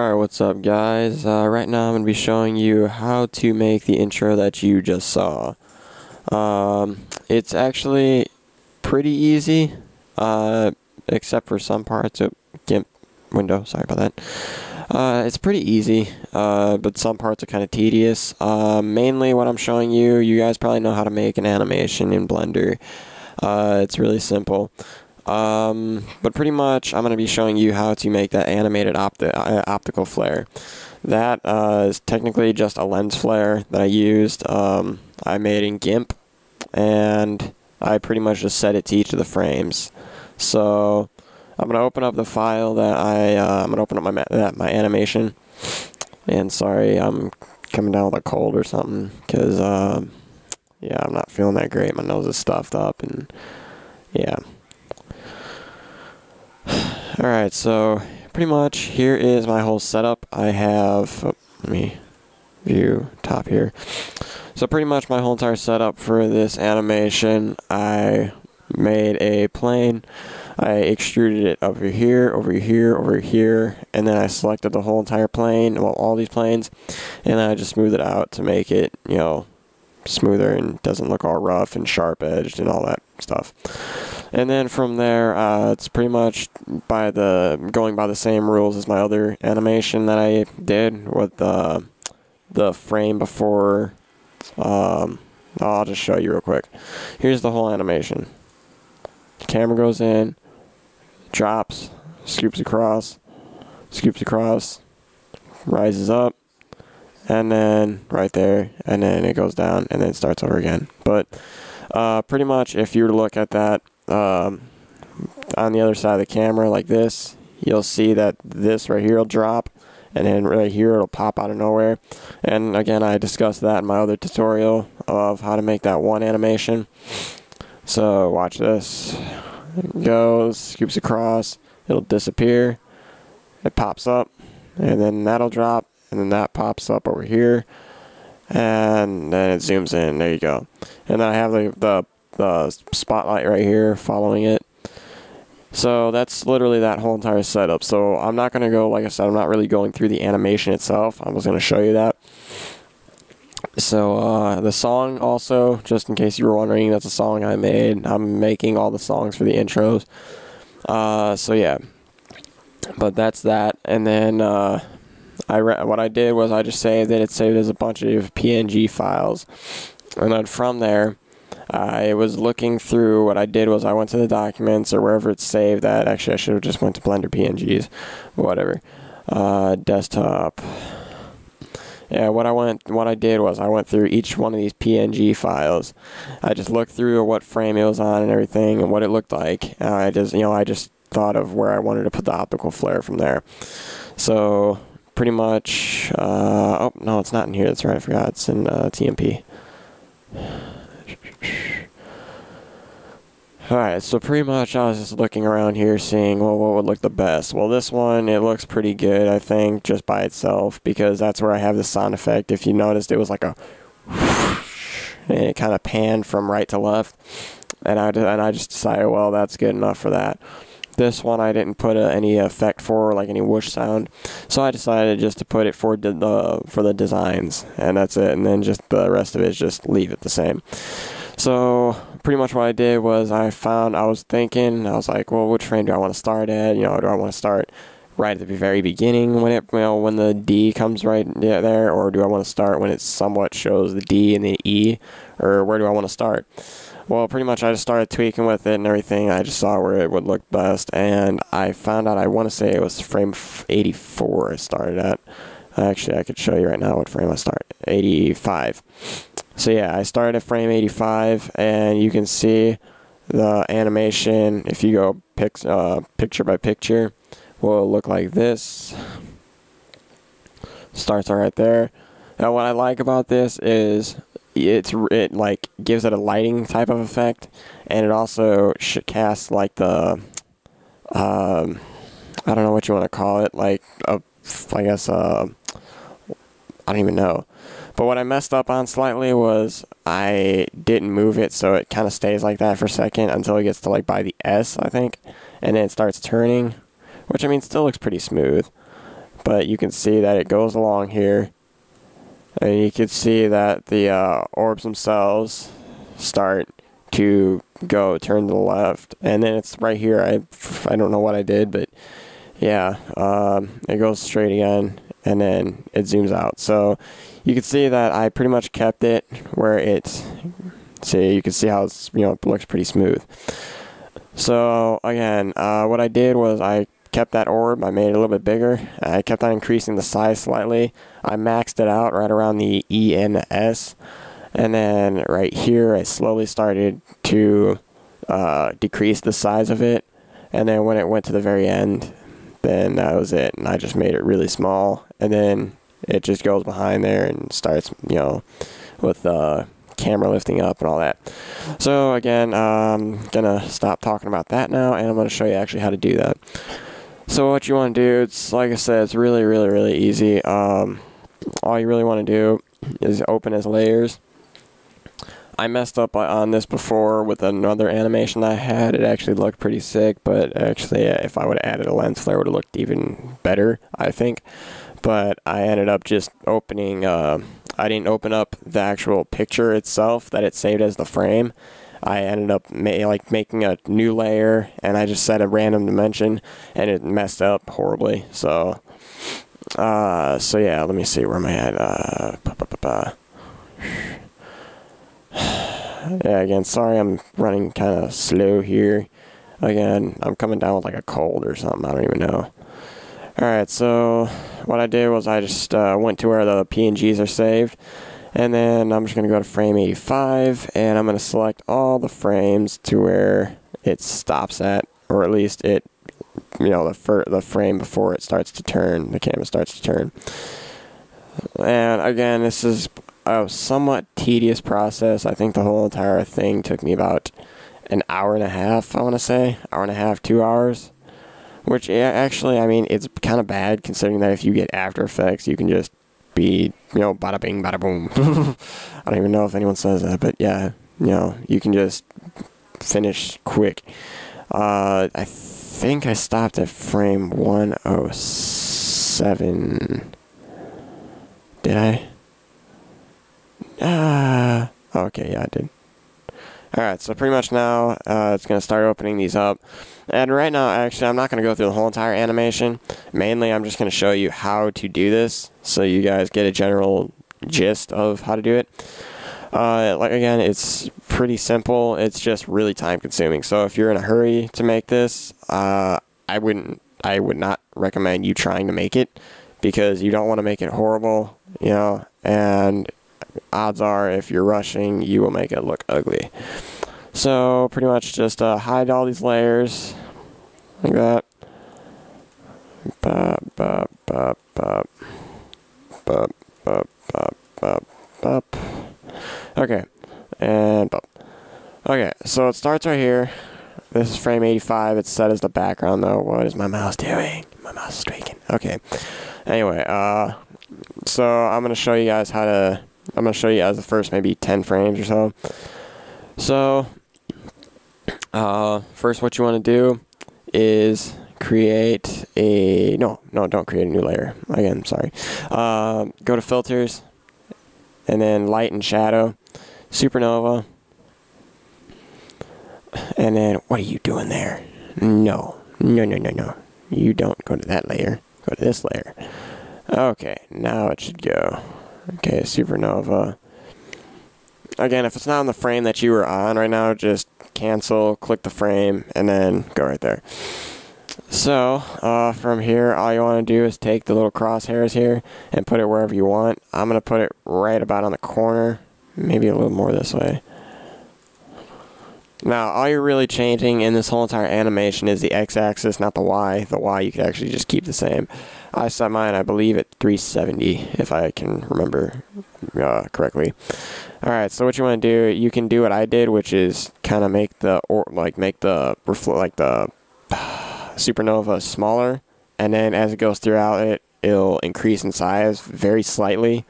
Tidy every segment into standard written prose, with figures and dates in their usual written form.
Alright, what's up guys? Right now I'm going to be showing you how to make the intro that you just saw. It's actually pretty easy, except for some parts of Gimp window, sorry about that. It's pretty easy, but some parts are kind of tedious. Mainly what I'm showing you, you guys probably know how to make an animation in Blender. It's really simple. But pretty much I'm going to be showing you how to make that animated optical flare. That is technically just a lens flare that I used. I made in Gimp, and I pretty much just set it to each of the frames. So I'm going to open up the file that I'm going to open up my animation. And sorry, I'm coming down with a cold or something, because yeah, I'm not feeling that great. My nose is stuffed up, and yeah. Alright, so pretty much here is my whole setup. I have, let me view top here. So pretty much my whole entire setup for this animation, I made a plane. I extruded it over here, over here, over here, and then I selected the whole entire plane, well, all these planes, and then I just smoothed it out to make it, you know, smoother and doesn't look all rough and sharp edged and all that stuff. And then from there, it's pretty much going by the same rules as my other animation that I did with the frame before. I'll just show you real quick. Here's the whole animation. Camera goes in, drops, scoops across, rises up, and then right there, and then it goes down, and then it starts over again. But pretty much, if you were to look at that on the other side of the camera like this, you'll see that this right here will drop, and then right here it'll pop out of nowhere. And again, I discussed that in my other tutorial of how to make that one animation. So watch this. It goes, scoops across, it'll disappear, it pops up, and then that'll drop, and then that pops up over here, and then it zooms in. There you go. And then I have the spotlight right here following it. So that's literally that whole entire setup. So I'm not going to go, like I said, I'm not really going through the animation itself. I was going to show you that. So the song also, just in case you were wondering, that's a song I made. I'm making all the songs for the intros. So yeah. But that's that. And then what I did was I just saved it. It saved as a bunch of PNG files. And then from there, I was looking through. What I did was I went to the documents or wherever it's saved at. Actually, I should have just went to Blender PNGs. Whatever. Desktop. Yeah, what I did was I went through each one of these PNG files. I just looked through what frame it was on and everything and what it looked like. I just thought of where I wanted to put the optical flare from there. So pretty much, oh no, it's not in here. That's right, I forgot. It's in TMP. Alright, so pretty much I was just looking around here seeing, well, what would look the best. Well, this one, it looks pretty good, I think, just by itself, because that's where I have the sound effect. If you noticed, it was like a whoosh, and it kind of panned from right to left, and I just decided, well, that's good enough for that. This one I didn't put any effect for, like any whoosh sound, so I decided just to put it for the designs, and that's it, and then just the rest of it is just leave it the same. So pretty much what I did was I was like, well, which frame do I want to start at? You know, do I want to start right at the very beginning when the D comes right there, or do I want to start when it somewhat shows the D and the E, or where do I want to start? Well, pretty much I just started tweaking with it and everything. I just saw where it would look best, and I found out, I want to say it was frame 84 I started at. Actually, I could show you right now what frame I started. 85. So yeah, I started at frame 85, and you can see the animation, if you go picture by picture, will look like this. Starts right there. Now what I like about this is it like gives it a lighting type of effect, and it also casts like the I don't know what you want to call it, like I guess I don't even know. But what I messed up on slightly was I didn't move it, so it kind of stays like that for a second until it gets to like by the S, I think, and then it starts turning, which I mean still looks pretty smooth. but you can see that it goes along here, and you can see that the orbs themselves start to turn to the left, and then it's right here. I don't know what I did, but yeah, it goes straight again, and then it zooms out. So you can see that I pretty much kept it where you can see how it's, it looks pretty smooth. So again, what I did was I kept that orb, I made it a little bit bigger, I kept on increasing the size slightly, I maxed it out right around the E and S, and then right here I slowly started to decrease the size of it, and then when it went to the very end, then that was it, and I just made it really small, and then it just goes behind there and starts, with camera lifting up and all that. So again, I'm gonna stop talking about that now, and I'm gonna show you actually how to do that. So what you want to do, it's like I said, it's really, really, really easy. All you really want to do is open as layers. I messed up on this before with another animation I had. It actually looked pretty sick, but actually if I would have added a lens flare, it would have looked even better, I think. But I ended up just opening, I didn't open up the actual picture itself that it saved as the frame. I ended up making a new layer, and I just set a random dimension, and it messed up horribly. So yeah, let me see, where am I at? Yeah, again, sorry I'm running kind of slow here. Again, I'm coming down with like a cold or something, I don't even know. Alright, so what I did was I just went to where the PNGs are saved, and then I'm just going to go to frame 85, and I'm going to select all the frames to where it stops at, or at least it, the frame before it starts to turn, the camera starts to turn. And again, this is a somewhat tedious process. I think the whole entire thing took me about an hour and a half, I want to say. Hour and a half, 2 hours. Which, actually, I mean, it's kind of bad considering that if you get After Effects, you can just be, bada bing, bada boom. I don't even know if anyone says that, but yeah, you can just finish quick. I think I stopped at frame 107. Did I? Okay, yeah, I did. Alright, so pretty much now, it's going to start opening these up. And right now, actually, I'm not going to go through the whole entire animation. Mainly, I'm just going to show you how to do this, so you guys get a general gist of how to do it. Again, it's pretty simple. It's just really time consuming. So if you're in a hurry to make this, I would not recommend you trying to make it, because you don't want to make it horrible, and odds are if you're rushing, you will make it look ugly. So pretty much just hide all these layers like that. Bop, bop, bop, bop. Bop, bop, bop, bop, bop. Okay, and bop. Okay, so it starts right here. This is frame 85. It's set as the background though. What is my mouse doing? My mouse is streaking. Okay. Anyway, so I'm gonna show you guys how to. I'm gonna show you guys the first maybe 10 frames or so. So, first what you want to do is create a don't create a new layer. Again, sorry. Go to filters, and then light and shadow, supernova, and then what are you doing there? No. You don't go to that layer. Go to this layer. Okay, now it should go. Okay, supernova. Again, if it's not on the frame that you were on right now, just cancel, click the frame, and then go right there. So, from here, all you want to do is take the little crosshairs here and put it wherever you want. I'm going to put it right about on the corner, maybe a little more this way. Now, all you're really changing in this whole entire animation is the x-axis, not the y. The y you could actually just keep the same. I set mine, I believe, at 370, if I can remember correctly. Alright, so what you want to do, you can do what I did, which is kind of make the supernova smaller, and then as it goes throughout it'll increase in size very slightly.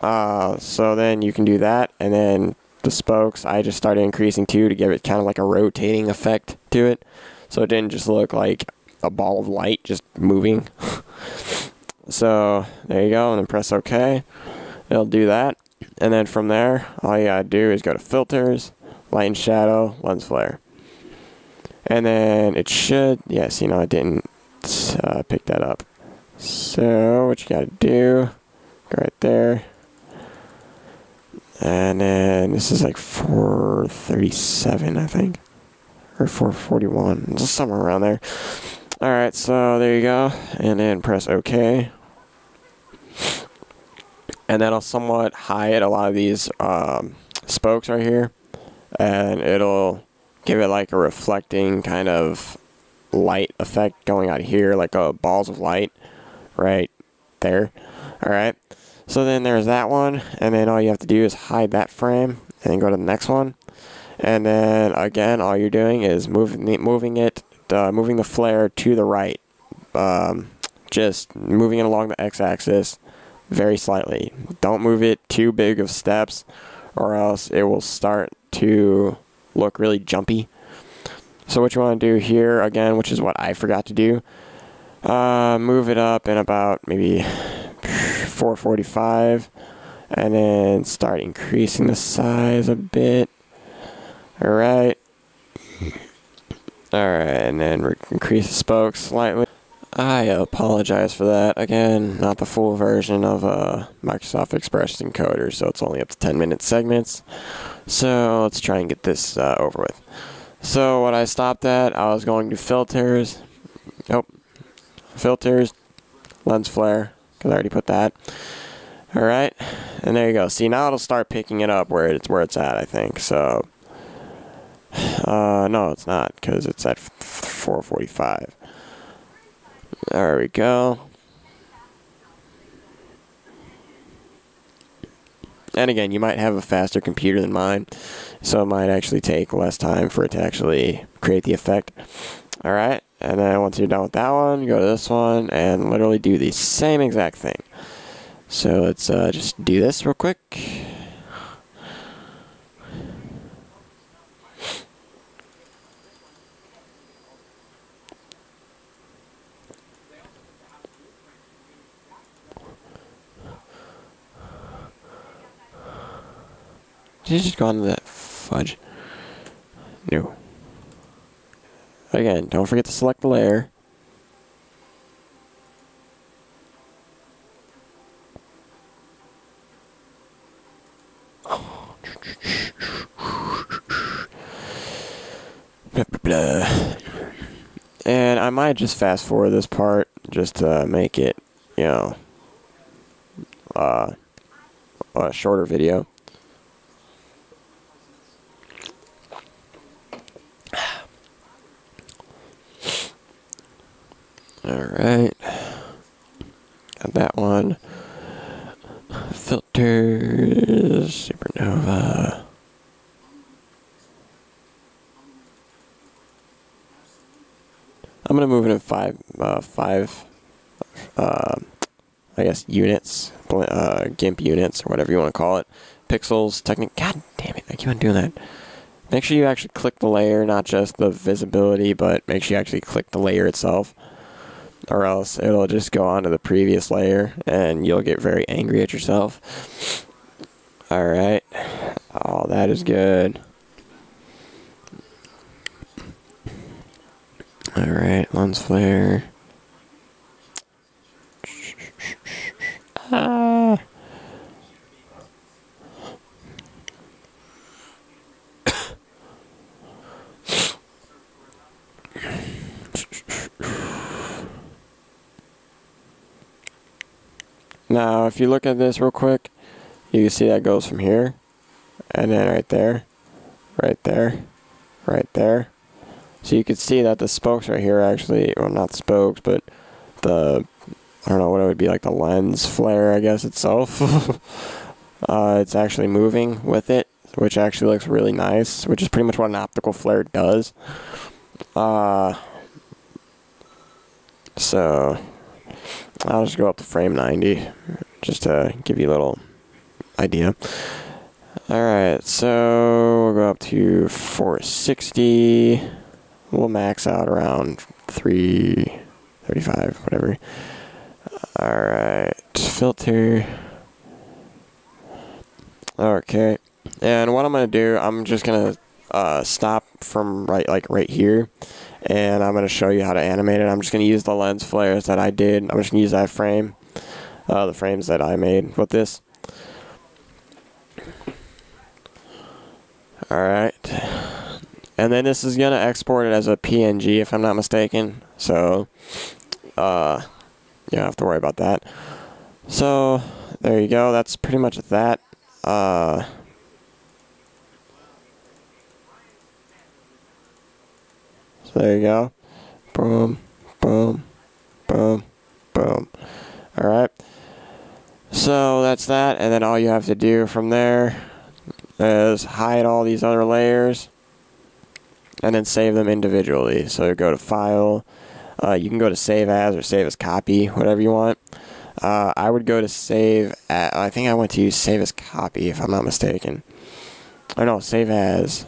So then you can do that, and then the spokes, I just started increasing too to give it kind of like a rotating effect to it, so it didn't just look like a ball of light just moving. So there you go, and then press OK. It'll do that. And then from there, all you gotta do is go to Filters, Light and Shadow, Lens Flare. And then it should, yes, you know, I didn't pick that up. So what you gotta do, go right there. And then this is like 437, I think. Or 441, just somewhere around there. Alright, so there you go. And then press OK. And that'll somewhat hide a lot of these spokes right here. And it'll give it like a reflecting kind of light effect going out here, like balls of light right there. Alright, so then there's that one, and then all you have to do is hide that frame and then go to the next one. And then again, all you're doing is moving the flare to the right, just moving it along the x-axis very slightly. Don't move it too big of steps, or else it will start to look really jumpy. So what you want to do here, again, which is what I forgot to do, move it up in about maybe 445, and then start increasing the size a bit. Alright, and then increase the spokes slightly. I apologize for that. Again, not the full version of Microsoft Express Encoder, so it's only up to 10-minute segments. So let's try and get this over with. So what I stopped at, I was going to Filters, Filters, Lens Flare, because I already put that. Alright, and there you go. See, now it'll start picking it up where it's at, I think. So, no, it's not, because it's at 445. There we go. And again, you might have a faster computer than mine, so it might actually take less time for it to actually create the effect. Alright, and then once you're done with that one, go to this one and literally do the same exact thing. So let's just do this real quick. Did you just go onto that fudge? No. Again, don't forget to select the layer. And I might just fast forward this part just to make it, you know, a shorter video. Alright, got that one. Filters, Supernova. I'm gonna move it in five, I guess units, Gimp units, or whatever you want to call it. Pixels, technique. God damn it! I keep on doing that. Make sure you actually click the layer, not just the visibility, but make sure you actually click the layer itself, or else it'll just go on to the previous layer, and you'll get very angry at yourself. Alright. Oh, that is good. Alright, lens flare. Now, if you look at this real quick, you can see that goes from here, and then right there, right there, right there. So you can see that the spokes right here actually, well, not spokes, but the, I don't know what it would be, like the lens flare, I guess, itself. It's actually moving with it, which actually looks really nice, which is pretty much what an optical flare does. So I'll just go up to frame 90 just to give you a little idea. Alright, so we'll go up to 460. We'll max out around 335, whatever. Alright. filter. Okay, and what I'm gonna do, I'm just gonna stop from right here, and I'm gonna show you how to animate it. I'm just gonna use the lens flares that I did. I'm just gonna use that frame, the frames that I made with this. Alright, and then this is gonna export it as a PNG if I'm not mistaken, so you don't have to worry about that. So there you go, that's pretty much that. So there you go. Boom, boom, boom, boom. Alright. So that's that, and then all you have to do from there is hide all these other layers and then save them individually. So go to File. You can go to Save As or Save As Copy, whatever you want. I would go to Save As. I think I went to use Save As Copy if I'm not mistaken. Or no, Save As.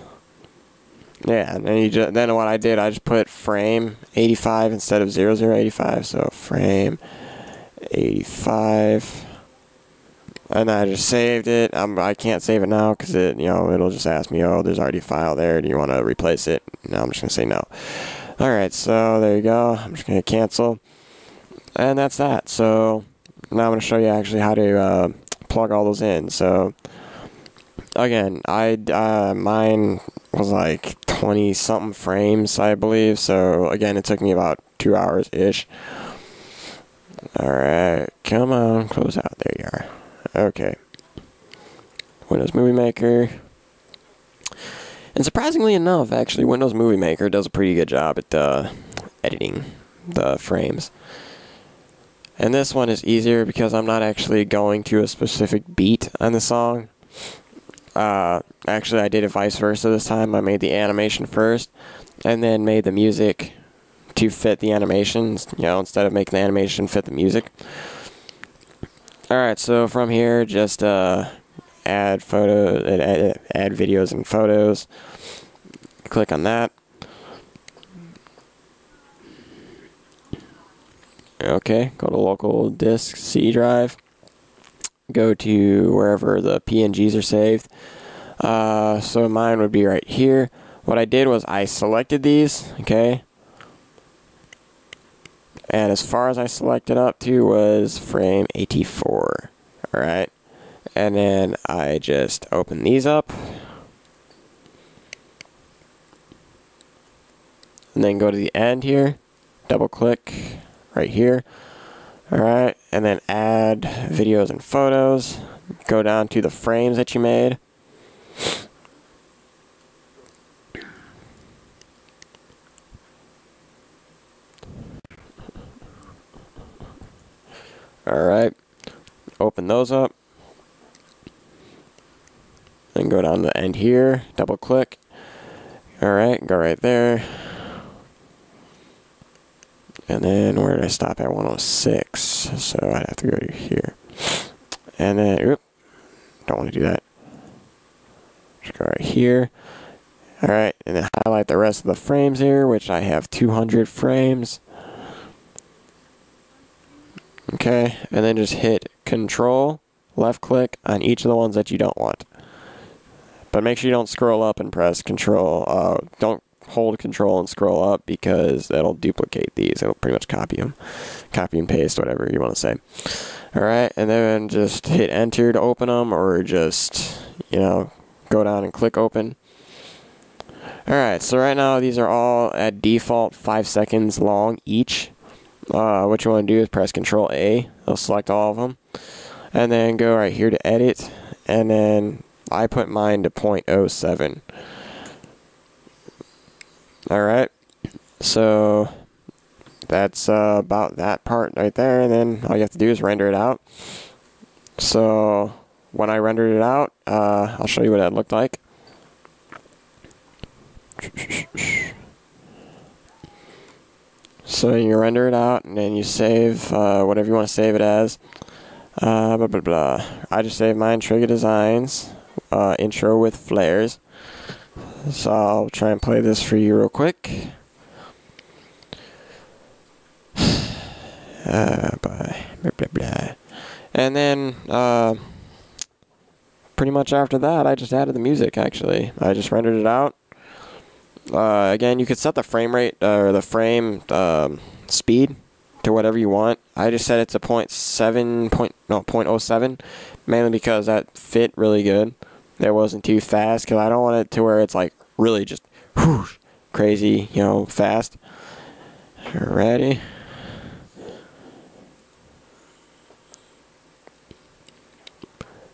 Yeah, and then then what I did, I just put frame 85 instead of 0085, so frame 85, and I just saved it. I can't save it now because it'll just ask me, oh, there's already a file there. Do you want to replace it? No, I'm just gonna say no. All right, so there you go. I'm just gonna cancel, and that's that. So now I'm gonna show you actually how to plug all those in. So again, mine was like 20 something frames, I believe. So again, it took me about 2 hours ish. Alright, come on, close out. There you are. Okay. Windows Movie Maker. And surprisingly enough, actually, Windows Movie Maker does a pretty good job at editing the frames. And this one is easier because I'm not actually going to a specific beat on the song. Actually, I did it vice versa this time. I made the animation first, and then made the music to fit the animations, instead of making the animation fit the music. Alright, so from here, just add videos and photos. Click on that. Okay, go to local disk C drive. Go to wherever the PNGs are saved. So mine would be right here. What I did was I selected these, okay? And as far as I selected up to was frame 84. Alright. And then I just open these up. And then go to the end here. Double click right here. Alright. And then add videos and photos. Go down to the frames that you made. Alright, open those up, then go down to the end here, double click, alright, go right there, and then where did I stop at? 106, so I'd have to go to here, and then, don't want to do that, just go right here, alright, and then highlight the rest of the frames here, which I have 200 frames. Okay, and then just hit Control, left click on each of the ones that you don't want. But make sure you don't scroll up and press Control. Don't hold Control and scroll up because that'll duplicate these. It'll pretty much copy them. Copy and paste, whatever you want to say. Alright, and then just hit Enter to open them, or just, go down and click Open. Alright, so right now these are all at default 5 seconds long each. What you want to do is press Control A. It'll select all of them. And then go right here to Edit. And then I put mine to 0.07. Alright. So that's about that part right there. And then all you have to do is render it out. So when I rendered it out, I'll show you what that looked like. So you render it out, and then you save whatever you want to save it as. Blah, blah, blah. I just saved mine, Trigger Designs, intro with flares. So I'll try and play this for you real quick. Blah, blah, blah. And then, pretty much after that, I just added the music, actually. I just rendered it out. Again, you could set the frame rate, or the frame speed to whatever you want. I just set it to 0.7, mainly because that fit really good. It wasn't too fast, because I don't want it to where it's like really just whoosh, crazy, you know, fast. Ready?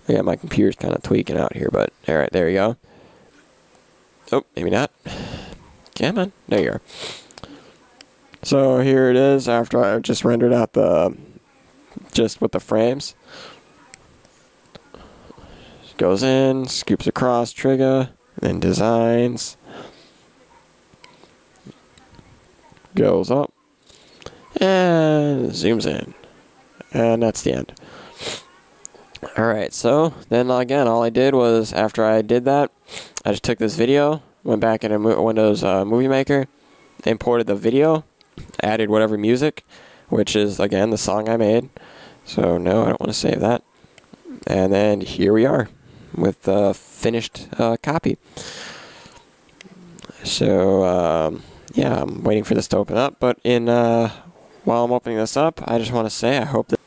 Yeah, my computer's kind of tweaking out here, but alright, there you go. Oh, maybe not. Come on, there you are. So here it is after I just rendered out just with the frames. Goes in, scoops across, trigger, then designs. Goes up, and zooms in. And that's the end. Alright, so then again, all I did was, after I did that, I just took this video, went back into Windows Movie Maker, imported the video, added whatever music, which is, again, the song I made. So, no, I don't want to save that. And then here we are, with the finished copy. So, yeah, I'm waiting for this to open up, but while I'm opening this up, I just want to say I hope that...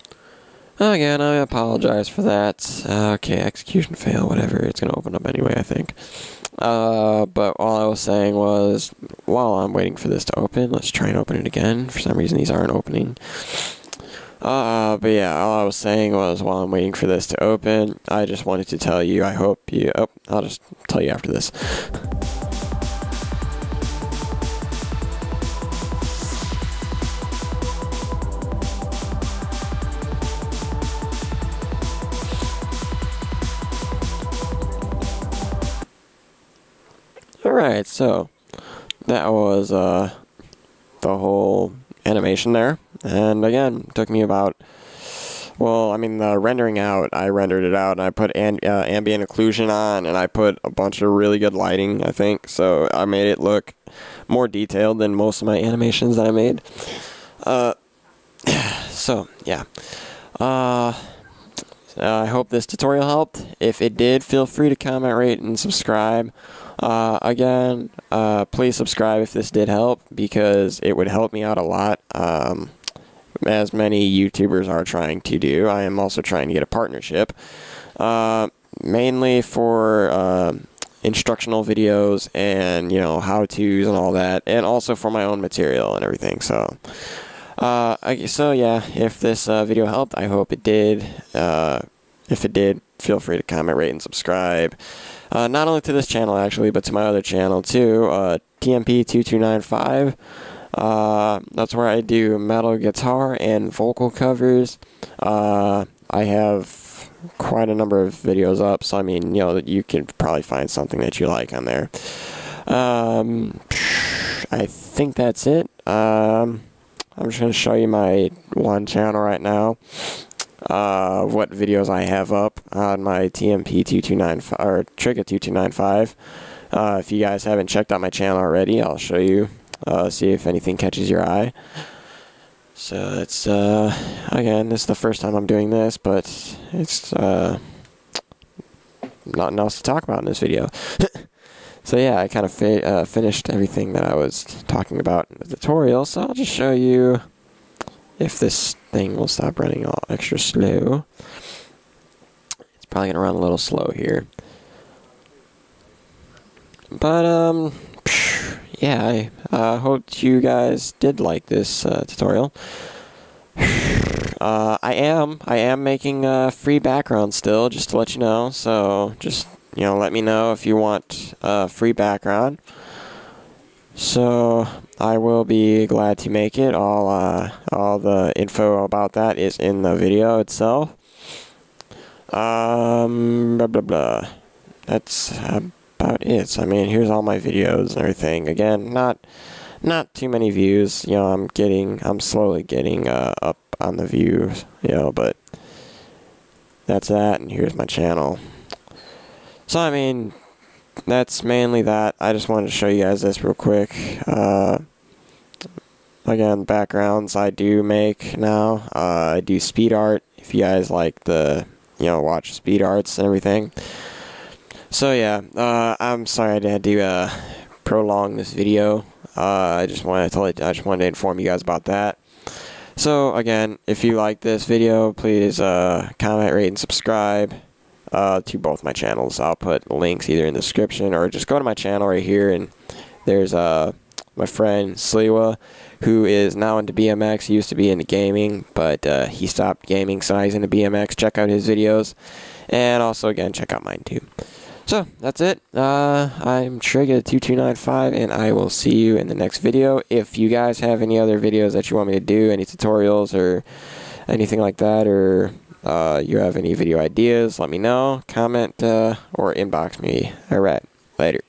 Again, I apologize for that. Okay, execution fail, whatever. It's going to open up anyway, I think. But all I was saying was, while I'm waiting for this to open, let's try and open it again. For some reason, these aren't opening. But yeah, all I was saying was, while I'm waiting for this to open, I just wanted to tell you, I hope you... Oh, I'll just tell you after this. Alright, so that was the whole animation there, and again, it took me about, well, I mean, the rendering out, I rendered it out, and I put ambient occlusion on, and I put a bunch of really good lighting, I think, so I made it look more detailed than most of my animations that I made. So, yeah. I hope this tutorial helped. If it did, feel free to comment, rate, and subscribe. Again, please subscribe if this did help, because it would help me out a lot, as many YouTubers are trying to do. I am also trying to get a partnership, mainly for instructional videos and, you know, how-tos and all that, and also for my own material and everything. So, so yeah, if this video helped, I hope it did. If it did, feel free to comment, rate, and subscribe. Not only to this channel, actually, but to my other channel, too, TMP2295. That's where I do metal guitar and vocal covers. I have quite a number of videos up, so, I mean, you know, you can probably find something that you like on there. I think that's it. I'm just going to show you my one channel right now. What videos I have up on my TMP2295 or Trigger2295. If you guys haven't checked out my channel already, I'll show you, see if anything catches your eye. So it's again, this is the first time I'm doing this, but it's nothing else to talk about in this video. So yeah, I kind of finished everything that I was talking about in the tutorial, so I'll just show you if this thing will stop running all extra slow. It's probably going to run a little slow here. But, yeah, I hope you guys did like this tutorial. I am making free background still, just to let you know. So, just, you know, let me know if you want free background. So I will be glad to make it. All the info about that is in the video itself. Blah blah blah. That's about it. So, I mean, here's all my videos and everything. Again, not too many views. You know, I'm slowly getting up on the views. You know, but that's that. And here's my channel. So, I mean, that's mainly that. I just wanted to show you guys this real quick. Again, backgrounds I do make now. I do speed art if you guys like the, watch speed arts and everything. So yeah, I'm sorry I had to prolong this video. I just wanted to inform you guys about that. So again, if you like this video, please comment, rate, and subscribe to both my channels. I'll put links either in the description or just go to my channel right here, and there's my friend Sliwa, who is now into BMX. He used to be into gaming, but he stopped gaming, so now he's into BMX. Check out his videos, and also again check out mine too. So that's it. I'm Trigga2295, and I will see you in the next video. If you guys have any other videos that you want me to do, any tutorials or anything like that, or you have any video ideas, let me know. Comment or inbox me. Alright, later.